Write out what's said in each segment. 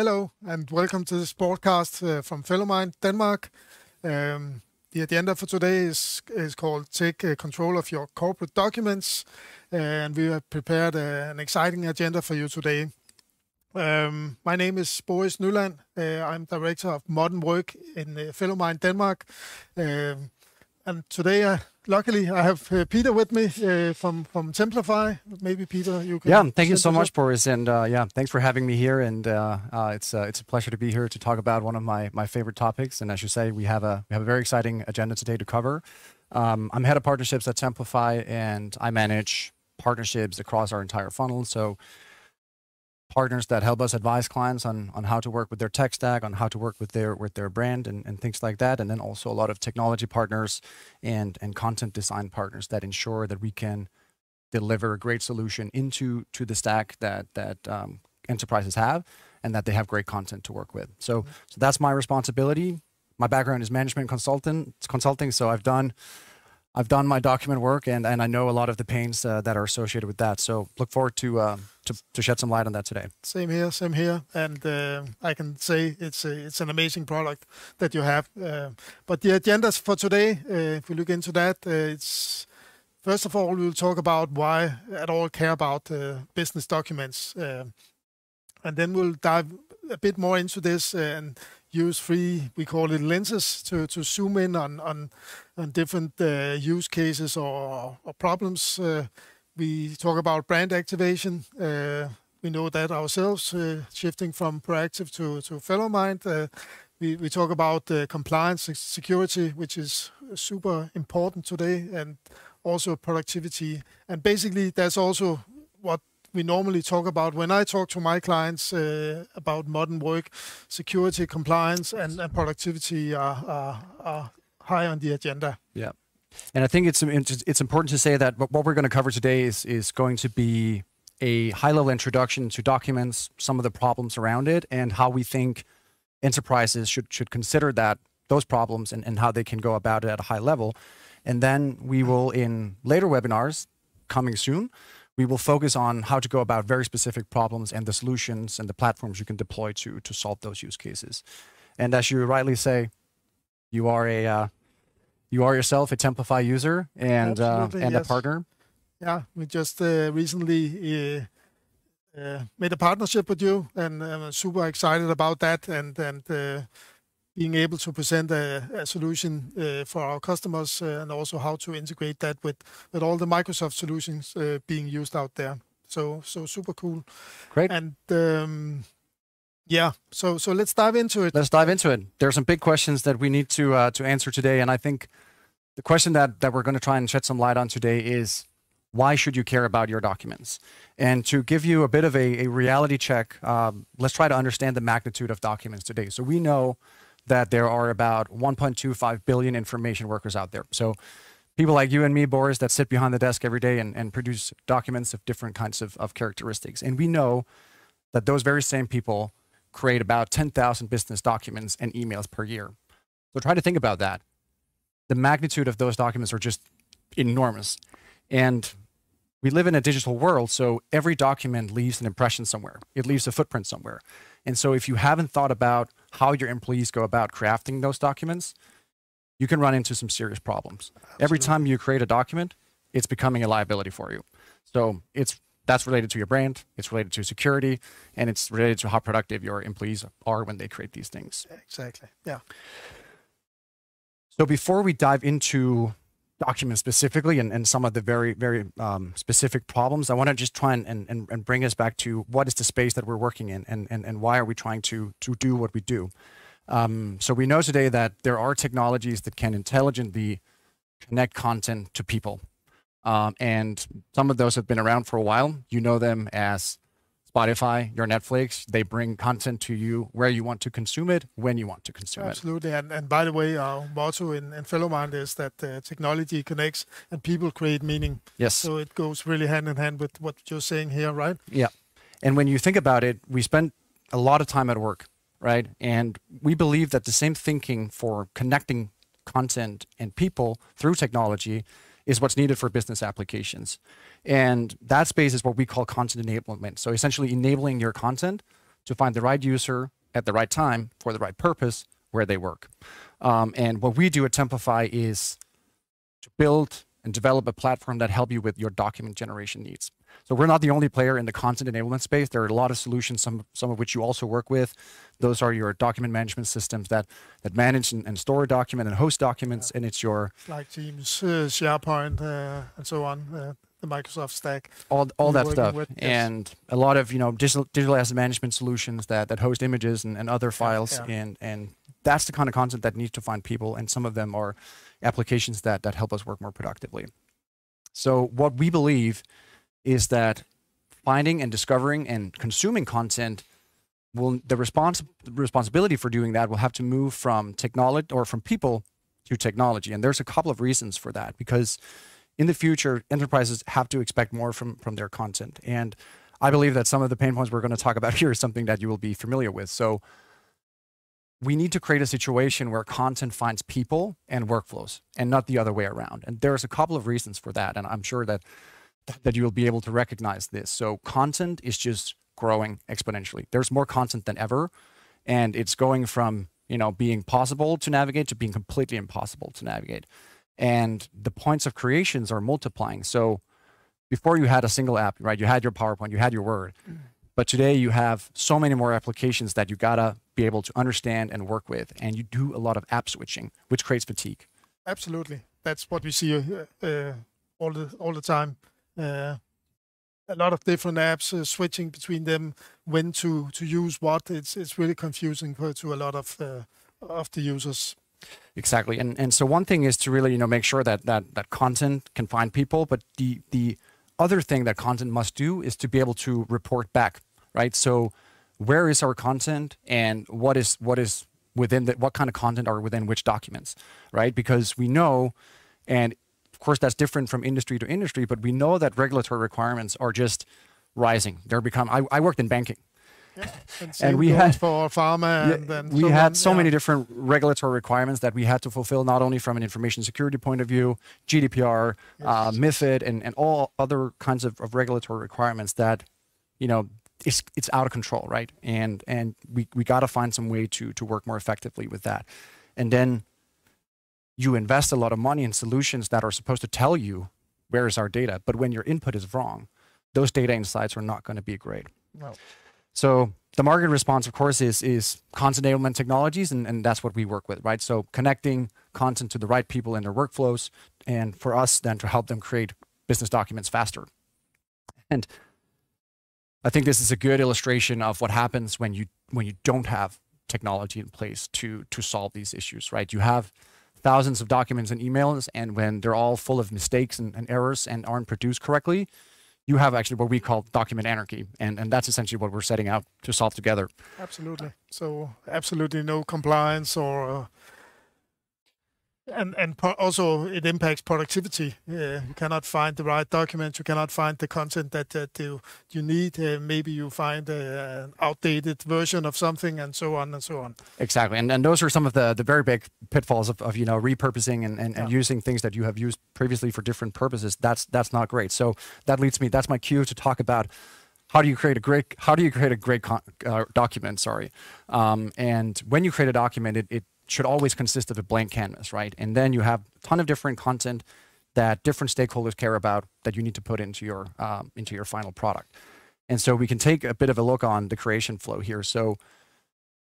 Hello, and welcome to this broadcast from Fellowmind, Denmark. The agenda for today is called Take Control of Your Corporate Documents, and we have prepared an exciting agenda for you today. My name is Boris Nyland. I'm Director of Modern Work in Fellowmind, Denmark. And today, luckily, I have Peter with me from Templafy. Maybe Peter, you can. Yeah, thank you so much, Boris, and yeah, thanks for having me here. And it's a pleasure to be here to talk about one of my favorite topics. And as you say, we have a very exciting agenda today to cover. I'm head of partnerships at Templafy, and I manage partnerships across our entire funnel. So partners that help us advise clients on how to work with their tech stack, on how to work with their brand and things like that. And then also a lot of technology partners and content design partners that ensure that we can deliver a great solution into the stack that enterprises have, and that they have great content to work with. So that's my responsibility. My background is management consulting. So I've done my document work, and I know a lot of the pains that are associated with that. So look forward to shed some light on that today. Same here. And I can say it's an amazing product that you have. But the agendas for today, if we look into that, it's first of all, we'll talk about why at all care about business documents. And then we'll dive a bit more into this and use three, we call it lenses, to zoom in on different use cases or problems. We talk about brand activation. We know that ourselves, shifting from proactive to Fellowmind. We talk about compliance and security, which is super important today, and also productivity. And basically, that's also what we normally talk about when I talk to my clients about modern work. Security, compliance, and productivity are high on the agenda. Yeah, and I think it's important to say that what we're going to cover today is going to be a high-level introduction to documents, some of the problems around it, and how we think enterprises should consider those problems and how they can go about it at a high level. And then we will, in later webinars coming soon, we will focus on how to go about very specific problems and the solutions and the platforms you can deploy to solve those use cases. And as you rightly say, you are yourself a Templafy user and yes. a partner. Yeah, we just recently made a partnership with you, and I'm super excited about that, and being able to present a solution for our customers, and also how to integrate that with all the Microsoft solutions being used out there. So super cool. Great. And yeah, so let's dive into it. Let's dive into it. There are some big questions that we need to answer today, and I think the question that we're going to try and shed some light on today is, why should you care about your documents? And to give you a bit of a reality check, let's try to understand the magnitude of documents today. So we know that there are about 1.25 billion information workers out there. So people like you and me, Boris, that sit behind the desk every day and produce documents of different kinds of characteristics. And we know that those very same people create about 10,000 business documents and emails per year. So try to think about that. The magnitude of those documents are just enormous. And we live in a digital world, so every document leaves an impression somewhere. It leaves a footprint somewhere. And so if you haven't thought about how your employees go about crafting those documents, you can run into some serious problems. Absolutely. Every time you create a document, it's becoming a liability for you. So that's related to your brand, it's related to security, and it's related to how productive your employees are when they create these things. Exactly, yeah. So before we dive into documents specifically and some of the very, very specific problems, I want to just try and bring us back to what is the space that we're working in and why are we trying to do what we do. So we know today that there are technologies that can intelligently connect content to people. And some of those have been around for a while. You know them as Spotify, your Netflix. They bring content to you where you want to consume it, when you want to consume it. Absolutely. And by the way, our motto in Fellowmind is that technology connects and people create meaning. Yes. So it goes really hand in hand with what you're saying here, right? Yeah. And when you think about it, we spend a lot of time at work, right? And we believe that the same thinking for connecting content and people through technology is what's needed for business applications. And that space is what we call content enablement. So essentially enabling your content to find the right user at the right time for the right purpose where they work. And what we do at Templafy is to build and develop a platform that help you with your document generation needs. So we're not the only player in the content enablement space. There are a lot of solutions, some of which you also work with. Those are your document management systems that manage and store a document and host documents, and it's your... Like Teams, SharePoint, and so on, the Microsoft stack. All that stuff. With, yes. And a lot of, digital asset management solutions that host images and other files. Yeah. And that's the kind of content that needs to find people, and some of them are applications that help us work more productively. So what we believe is that finding and discovering and consuming content the responsibility for doing that will have to move from technology or from people to technology. And there's a couple of reasons for that, because in the future, enterprises have to expect more from their content. And I believe that some of the pain points we're going to talk about here is something that you will be familiar with. So we need to create a situation where content finds people and workflows, and not the other way around. And there's a couple of reasons for that, and I'm sure that you will be able to recognize this. So content is just growing exponentially. There's more content than ever, and it's going from being possible to navigate to being completely impossible to navigate. And the points of creations are multiplying. So before you had a single app, right? You had your PowerPoint, you had your Word. But today you have so many more applications that you gotta be able to understand and work with. And you do a lot of app switching, which creates fatigue. Absolutely. That's what we see all the time. A lot of different apps, switching between them, when to use what. It's really confusing to a lot of the users. Exactly. And so one thing is to really make sure that content can find people, but the other thing that content must do is to be able to report back, right? So where is our content, and what is within what kind of content are within which documents, right? Because we know, and of course that's different from industry to industry, but we know that regulatory requirements are just rising. I worked in banking. Yeah, and we had for pharma, and we had so many different regulatory requirements that we had to fulfill, not only from an information security point of view, GDPR, MiFID, and all other kinds of regulatory requirements that, it's out of control, right? And we got to find some way to work more effectively with that. And then you invest a lot of money in solutions that are supposed to tell you where is our data, but when your input is wrong, those data insights are not going to be great. No. So the market response, of course, is content enablement technologies, and that's what we work with, right? So connecting content to the right people in their workflows, and for us then to help them create business documents faster. And I think this is a good illustration of what happens when you don't have technology in place to solve these issues, right? You have thousands of documents and emails, and when they're all full of mistakes and errors and aren't produced correctly, you have actually what we call document anarchy, and that's essentially what we're setting out to solve together. Absolutely. So absolutely no compliance, or also it impacts productivity. You cannot find the right documents. You cannot find the content that you need. Maybe you find an outdated version of something, and so on and so on. Exactly, and those are some of the very big pitfalls of repurposing and using things that you have used previously for different purposes. That's not great. So that leads me. That's my cue to talk about how do you create a great document. Sorry, and when you create a document, it should always consist of a blank canvas, right? And then you have a ton of different content that different stakeholders care about that you need to put into your final product. And so we can take a bit of a look on the creation flow here. So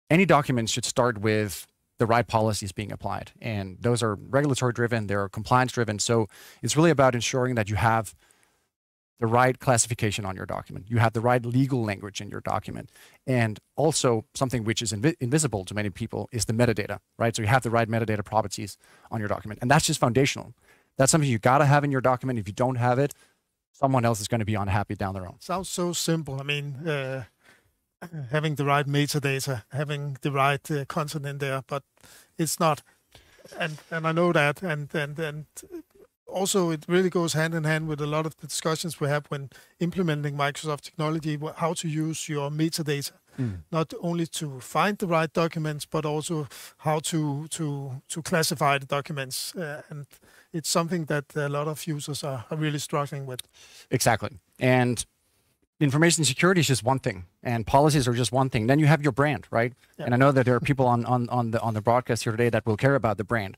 any document should start with the right policies being applied, and those are regulatory driven, they're compliance driven. So it's really about ensuring that you have the right classification on your document. You have the right legal language in your document. And also something which is invisible to many people is the metadata, right? So you have the right metadata properties on your document. And that's just foundational. That's something you got to have in your document. If you don't have it, someone else is going to be unhappy down the road. Sounds so simple. I mean, having the right metadata, having the right content in there, but it's not. And I know that. And also, it really goes hand in hand with a lot of the discussions we have when implementing Microsoft technology, how to use your metadata, not only to find the right documents, but also how to classify the documents. And it's something that a lot of users are really struggling with. Exactly. And information security is just one thing, and policies are just one thing. Then you have your brand, right? Yeah. And I know that there are people on the broadcast here today that will care about the brand.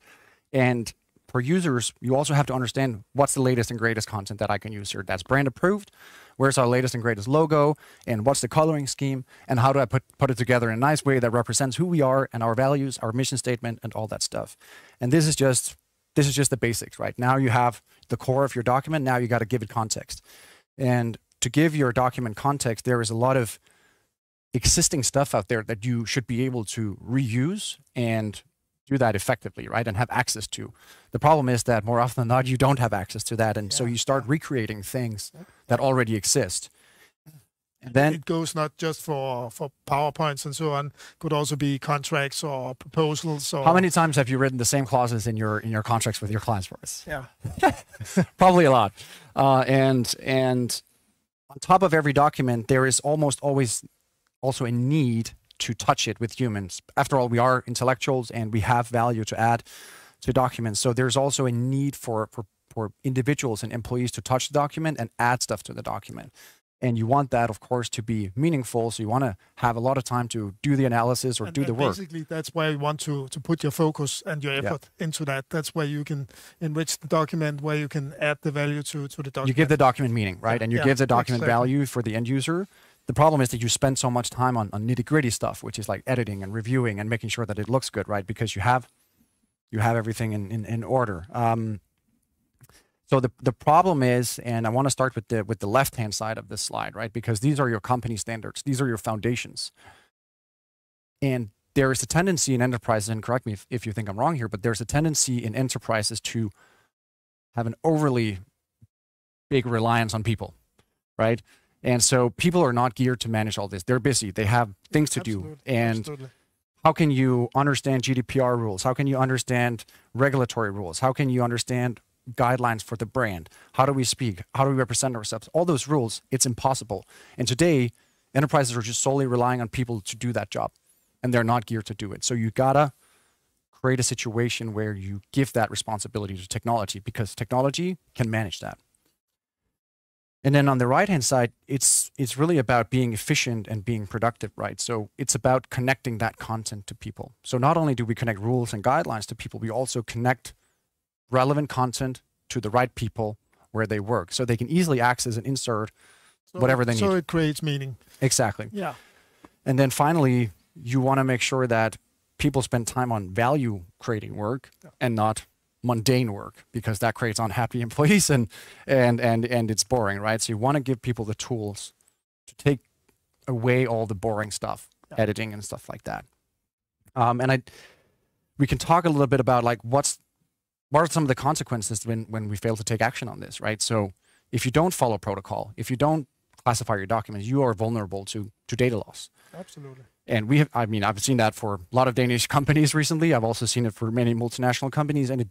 And for users, you also have to understand what's the latest and greatest content that I can use here that's brand approved. Where's our latest and greatest logo, and what's the coloring scheme, and how do I put it together in a nice way that represents who we are and our values, our mission statement, and all that stuff. And this is just the basics, right? Now you have the core of your document. Now you got to give it context. And to give your document context, there is a lot of existing stuff out there that you should be able to reuse and do that effectively, right? And have access to. The problem is that more often than not, you don't have access to that. And so you start recreating things that already exist. And then it goes not just for PowerPoints and so on, could also be contracts or proposals. Or how many times have you written the same clauses in your contracts with your clients for us? Yeah. Probably a lot. And on top of every document, there is almost always also a need to touch it with humans. After all, we are intellectuals and we have value to add to documents. So there's also a need for individuals and employees to touch the document and add stuff to the document. And you want that, of course, to be meaningful. So you want to have a lot of time to do the analysis or do the work. Basically, that's where you want to put your focus and your effort into that. That's where you can enrich the document, where you can add the value to the document. You give the document meaning, right? And you give the document value for the end user. The problem is that you spend so much time on nitty-gritty stuff, which is like editing and reviewing and making sure that it looks good, right? Because you have everything in order. So the problem is, and I want to start with the left-hand side of this slide, right? Because these are your company standards. These are your foundations. And there is a tendency in enterprises, and correct me if you think I'm wrong here, but there's a tendency in enterprises to have an overly big reliance on people, right? And so people are not geared to manage all this. They're busy. They have things to do. And how can you understand GDPR rules? How can you understand regulatory rules? How can you understand guidelines for the brand? How do we speak? How do we represent ourselves? All those rules, it's impossible. And today, enterprises are just solely relying on people to do that job, and they're not geared to do it. So you gotta create a situation where you give that responsibility to technology, because technology can manage that. And then on the right-hand side, it's really about being efficient and being productive, right? So it's about connecting that content to people. So not only do we connect rules and guidelines to people, we also connect relevant content to the right people where they work, so they can easily access and insert whatever they need. So it creates meaning. Exactly. Yeah. And then finally, you want to make sure that people spend time on value creating work and not mundane work, because that creates unhappy employees and it's boring, right? So you want to give people the tools to take away all the boring stuff, editing and stuff like that. We can talk a little bit about like what are some of the consequences when we fail to take action on this, right? So if you don't follow protocol, if you don't classify your documents, you are vulnerable to data loss. Absolutely. And I've seen that for a lot of Danish companies recently. I've also seen it for many multinational companies. And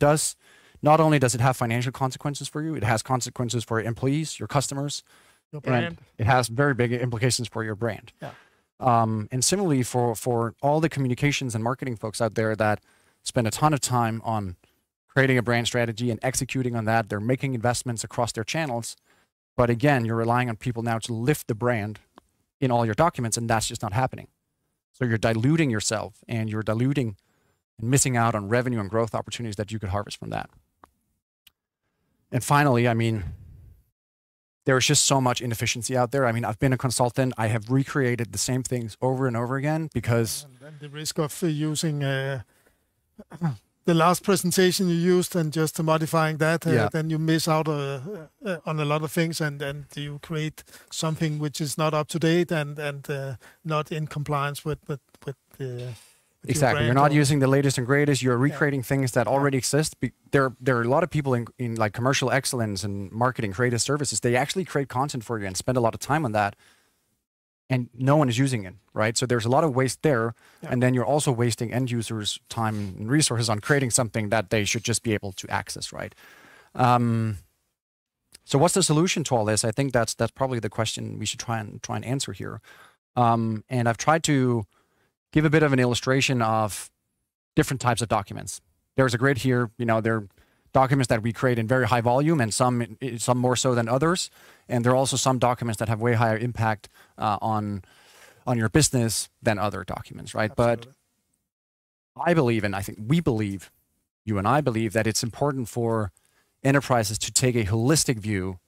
not only does it have financial consequences for you, it has consequences for your employees, your customers, your brand. And it has very big implications for your brand. Yeah. And similarly for all the communications and marketing folks out there that spend a ton of time on creating a brand strategy and executing on that, they're making investments across their channels. But again, you're relying on people now to lift the brand in all your documents, and that's just not happening. So you're diluting yourself, and you're diluting and missing out on revenue and growth opportunities that you could harvest from that. And finally, there's just so much inefficiency out there. I've been a consultant. I have recreated the same things over and over again because... And the risk of using the last presentation you used and just modifying that, then you miss out on a lot of things, and you create something which is not up to date and not in compliance with exactly. You're not using the latest and greatest. You're recreating things that already exist. There are a lot of people in like commercial excellence and marketing, creative services. They actually create content for you and spend a lot of time on that, and no one is using it, right? So there's a lot of waste there. Yeah. And then you're also wasting end users' time and resources on creating something that they should just be able to access, right? So what's the solution to all this? I think that's probably the question we should try and answer here. And I've tried to give a bit of an illustration of different types of documents. There's a grid here, they're documents that we create in very high volume, and some more so than others. And there are also some documents that have way higher impact on your business than other documents, right? Absolutely. But I believe, and I think we believe, you and I believe, that it's important for enterprises to take a holistic view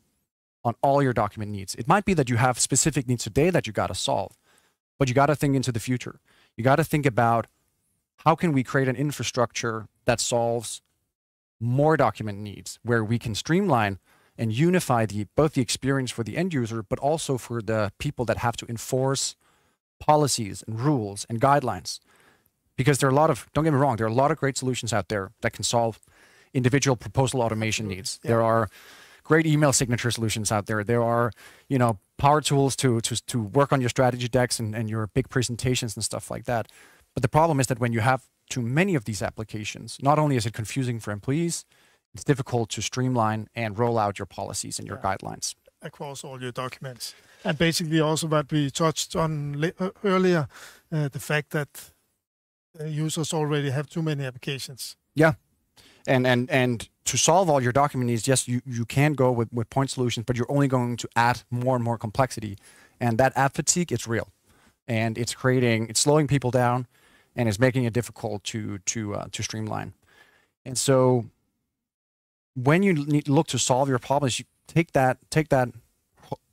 on all your document needs. It might be that you have specific needs today that you got to solve, but you got to think into the future. You got to think about, how can we create an infrastructure that solves more document needs, where we can streamline and unify both the experience for the end user, but also for the people that have to enforce policies and rules and guidelines. Because there are a lot of, don't get me wrong, there are a lot of great solutions out there that can solve individual proposal automation needs. Yeah. There are great email signature solutions out there. There are, power tools to work on your strategy decks and your big presentations and stuff like that. But the problem is that when you have too many of these applications, not only is it confusing for employees, it's difficult to streamline and roll out your policies and your guidelines across all your documents. And basically also what we touched on earlier, the fact that users already have too many applications. Yeah. And to solve all your document needs, yes, you can go with point solutions, but you're only going to add more and more complexity. And that app fatigue, it's real. And it's slowing people down, and it's making it difficult to streamline. And so when you look to solve your problems, you take that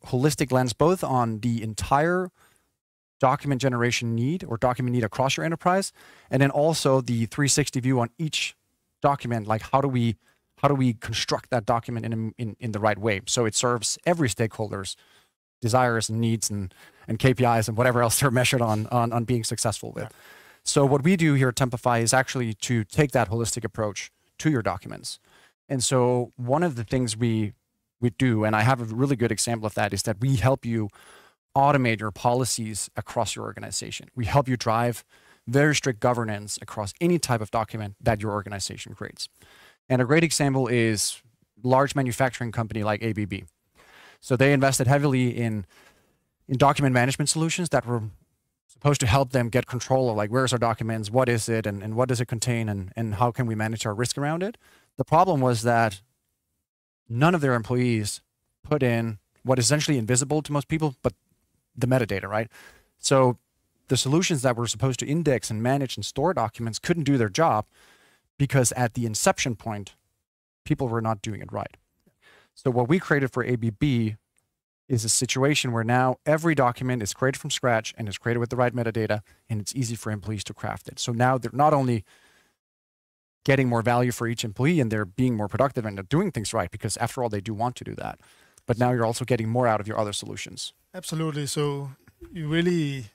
holistic lens, both on the entire document generation need or document need across your enterprise, and then also the 360 view on each document. Like, how do we construct that document in the right way so it serves every stakeholder's desires and needs and KPIs and whatever else they're measured on being successful with. Yeah. So what we do here at Templafy is actually to take that holistic approach to your documents. And so one of the things we do, and I have a really good example of that, is that we help you automate your policies across your organization. We help you drive very strict governance across any type of document that your organization creates. And a great example is a large manufacturing company like ABB. So they invested heavily in document management solutions that were supposed to help them get control of, like, where's our documents, what is it, and what does it contain, and how can we manage our risk around it. The problem was that none of their employees put in what is essentially invisible to most people, but the metadata, right? So the solutions that were supposed to index and manage and store documents couldn't do their job because at the inception point, people were not doing it right. So what we created for ABB is a situation where now every document is created from scratch and is created with the right metadata, and it's easy for employees to craft it. So now they're not only getting more value for each employee and they're being more productive and they're doing things right, because after all, they do want to do that. But now you're also getting more out of your other solutions. Absolutely. So you really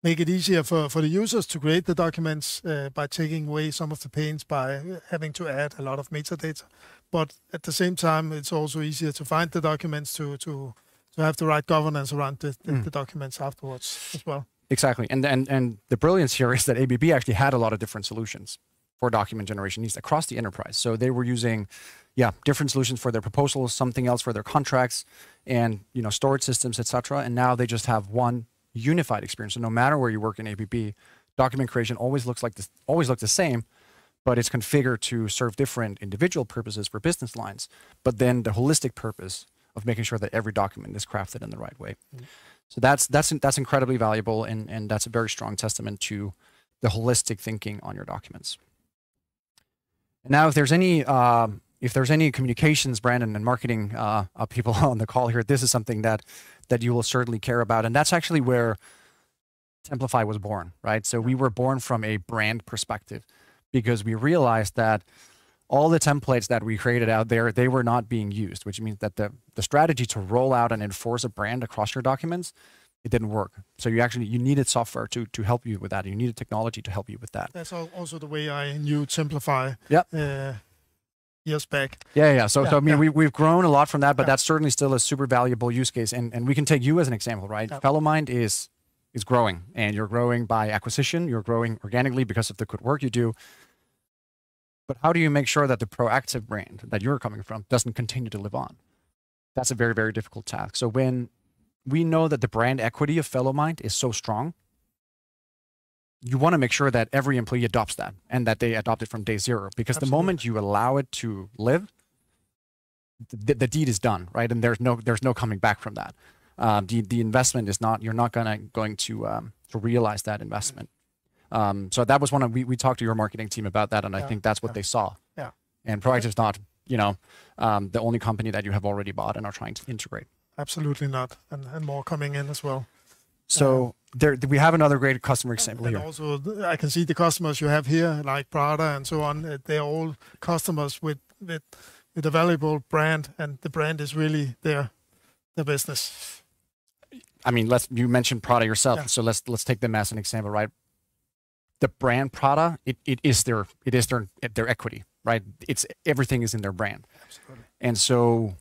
make it easier for the users to create the documents by taking away some of the pains by having to add a lot of metadata. But at the same time, it's also easier to find the documents to have the right governance around the documents afterwards as well. Exactly. And the brilliance here is that ABB actually had a lot of different solutions for document generation needs across the enterprise. So they were using, different solutions for their proposals, something else for their contracts, and storage systems, etc. And now they just have one unified experience. So no matter where you work in ABB, document creation always looks the same, but it's configured to serve different individual purposes for business lines. But then the holistic purpose of making sure that every document is crafted in the right way. Mm-hmm. So that's incredibly valuable, and that's a very strong testament to the holistic thinking on your documents. And now, if there's any communications, Brandon, and marketing people on the call here, this is something that you will certainly care about, and that's actually where Templafy was born, right? So we were born from a brand perspective, because we realized that all the templates that we created out there, they were not being used, which means that the strategy to roll out and enforce a brand across your documents, it didn't work. So you needed software to help you with that. You needed technology to help you with that. That's also the way I knew Templafy years back. Yeah. So I mean, we've grown a lot from that, but that's certainly still a super valuable use case. And we can take you as an example, right? Yeah. Fellowmind is growing, and you're growing by acquisition. You're growing organically because of the good work you do. But how do you make sure that the proactive brand that you're coming from doesn't continue to live on? That's a very, very difficult task. So when we know that the brand equity of Fellowmind is so strong, you want to make sure that every employee adopts that and that they adopt it from day zero. Because the moment you allow it to live, the deed is done, right? And there's no coming back from that. The investment is not, you're not going to realize that investment. So that was we talked to your marketing team about that, and I think that's what they saw. Yeah. And Proact is not, the only company that you have already bought and are trying to integrate. Absolutely not, and more coming in as well. So we have another great customer example here. Also, I can see the customers you have here, like Prada and so on. They're all customers with a valuable brand, and the brand is really their business. I mean, you mentioned Prada yourself, so let's take them as an example, right? The brand Prada, it is their equity, right? Everything is in their brand. Absolutely. And so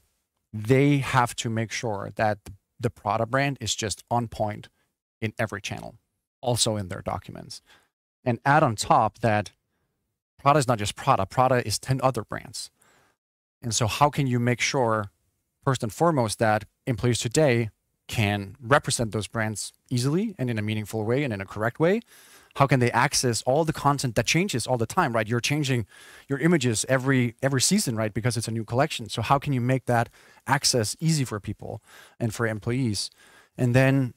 they have to make sure that the Prada brand is just on point in every channel, also in their documents. And add on top that Prada is not just Prada. Prada is 10 other brands. And so how can you make sure, first and foremost, that employees today can represent those brands easily and in a meaningful way and in a correct way? How can they access all the content that changes all the time, right? You're changing your images every season, right? Because it's a new collection. So how can you make that access easy for people and for employees? And then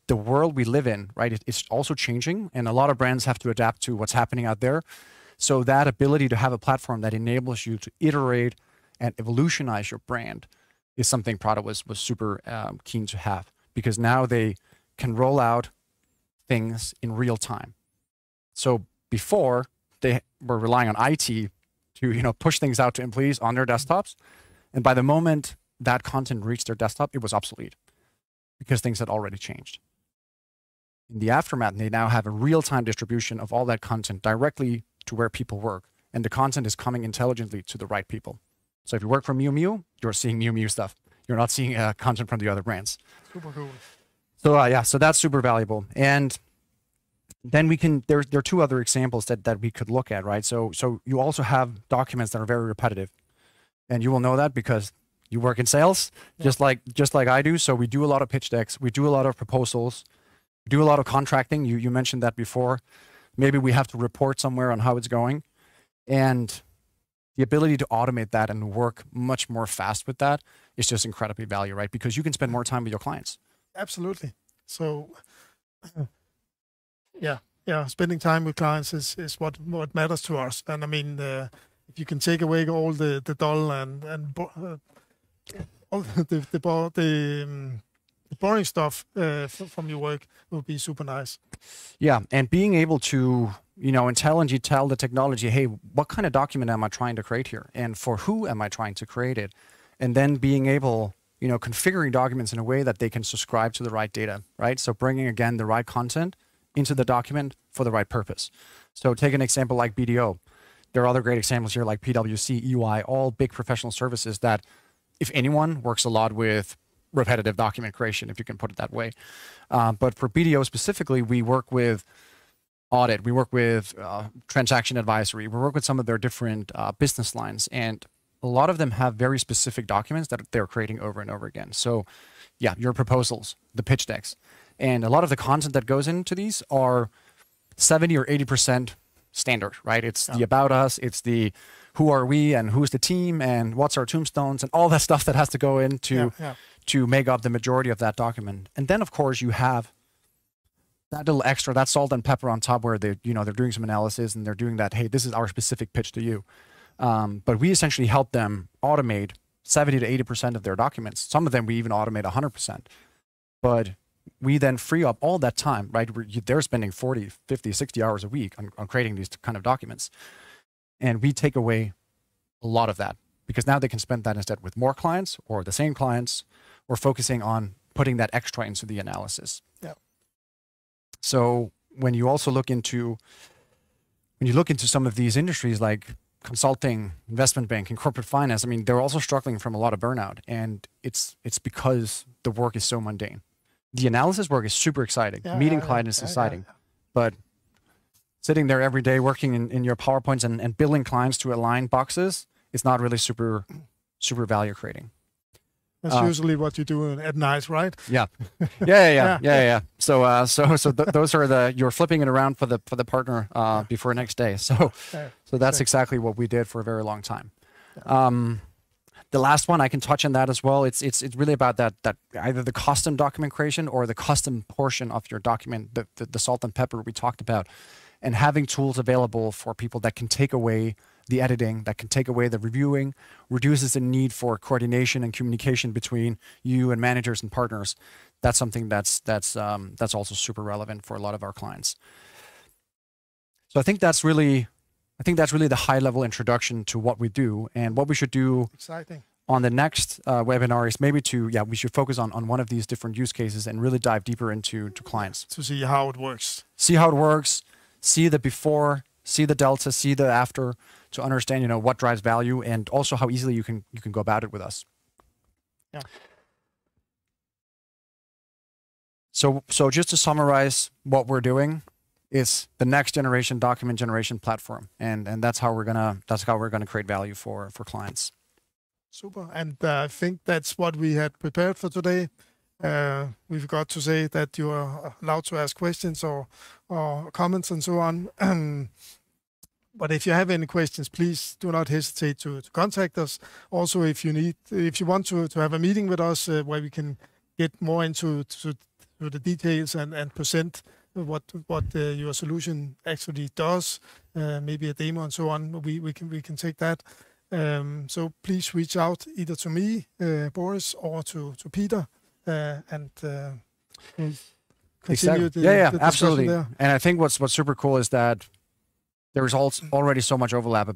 the world we live in, right? It's also changing, and a lot of brands have to adapt to what's happening out there. So that ability to have a platform that enables you to iterate and evolutionize your brand is something Prada was super keen to have, because now they can roll out things in real time. So before, they were relying on IT to push things out to employees on their desktops, and by the moment that content reached their desktop, it was obsolete because things had already changed. In the aftermath, they now have a real-time distribution of all that content directly to where people work, and the content is coming intelligently to the right people. So if you work for Miu Miu, you're seeing Miu Miu stuff. You're not seeing content from the other brands. Super cool. So so that's super valuable. And then there are two other examples that we could look at, right? So you also have documents that are very repetitive, and you will know that because you work in sales, just like I do. So we do a lot of pitch decks, we do a lot of proposals, we do a lot of contracting. You mentioned that before. Maybe we have to report somewhere on how it's going, and the ability to automate that and work much more fast with that is just incredibly valuable, right? Because you can spend more time with your clients. Absolutely. So, spending time with clients is what matters to us. And I mean, if you can take away all the dull and all the boring stuff from your work, will be super nice. Yeah, and being able to intelligently tell the technology, hey, what kind of document am I trying to create here, and for who am I trying to create it, and then being able, configuring documents in a way that they can subscribe to the right data, right? So bringing again the right content into the document for the right purpose. So take an example like BDO. There are other great examples here like PwC, EY, all big professional services that, if anyone, works a lot with repetitive document creation, if you can put it that way. But for BDO specifically, we work with audit, we work with transaction advisory, we work with some of their different business lines, and a lot of them have very specific documents that they're creating over and over again. So yeah, your proposals, the pitch decks, and a lot of the content that goes into these are 70 or 80% standard, right? It's the about us, it's the who are we and who's the team and what's our tombstones and all that stuff that has to go into to make up the majority of that document. And then of course you have that little extra, that salt and pepper on top where they're doing some analysis and they're doing that, hey, this is our specific pitch to you. But we essentially help them automate 70 to 80% of their documents. Some of them we even automate 100%. But we then free up all that time, right? They're spending 40, 50, 60 hours a week on creating these kind of documents. And we take away a lot of that because now they can spend that instead with more clients or the same clients or focusing on putting that extra into the analysis. Yeah. So when you also look into some of these industries like consulting, investment banking, corporate finance, I mean, they're also struggling from a lot of burnout, and it's because the work is so mundane. The analysis work is super exciting. Meeting clients is exciting, but sitting there every day working in your PowerPoints and building clients to align boxes is not really super value creating. That's usually what you do at night, right? Yeah. So those are you're flipping it around for the partner before next day. So that's exactly what we did for a very long time. The last one, I can touch on that as well. It's really about that either the custom document creation or the custom portion of your document, the salt and pepper we talked about, and having tools available for people that can take away the editing, that can take away the reviewing, reduces the need for coordination and communication between you and managers and partners. That's something that's also super relevant for a lot of our clients. So I think that's really the high level introduction to what we do, and what we should do. Exciting. On the next webinar is maybe we should focus on one of these different use cases and really dive deeper into clients. To see how it works. See how it works, see the before, see the delta, see the after, to understand, what drives value, and also how easily you can go about it with us. Yeah. So just to summarize what we're doing is the next generation document generation platform, and that's how we're gonna create value for clients. Super, and I think that's what we had prepared for today. We forgot to say that you are allowed to ask questions or comments and so on. But if you have any questions, please do not hesitate to contact us. Also, if you want to have a meeting with us where we can get more into the details and present what your solution actually does, maybe a demo and so on, we can take that. So please reach out either to me, Boris, or to Peter, and continue the absolutely. there. And I think what's super cool is that there is already so much overlap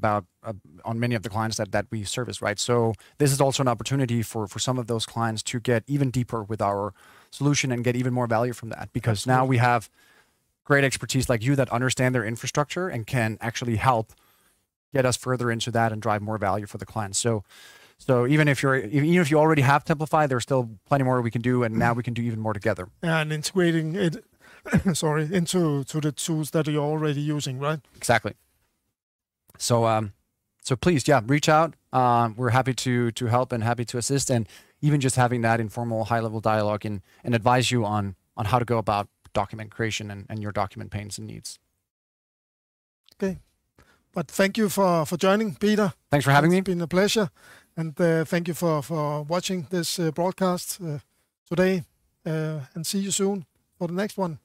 on many of the clients that we service, right? So this is also an opportunity for some of those clients to get even deeper with our solution and get even more value from that, because now we have great expertise like you that understand their infrastructure and can actually help get us further into that and drive more value for the clients. So even if you already have Templafy, there's still plenty more we can do, and now we can do even more together. And integrating it into the tools that you're already using, right? Exactly. So please, reach out. We're happy to help and happy to assist, and even just having that informal high-level dialogue and advise you on how to go about document creation and your document pains and needs. Okay. But thank you for joining, Peter. Thanks for having me. It's been a pleasure. And thank you for watching this broadcast today. And see you soon for the next one.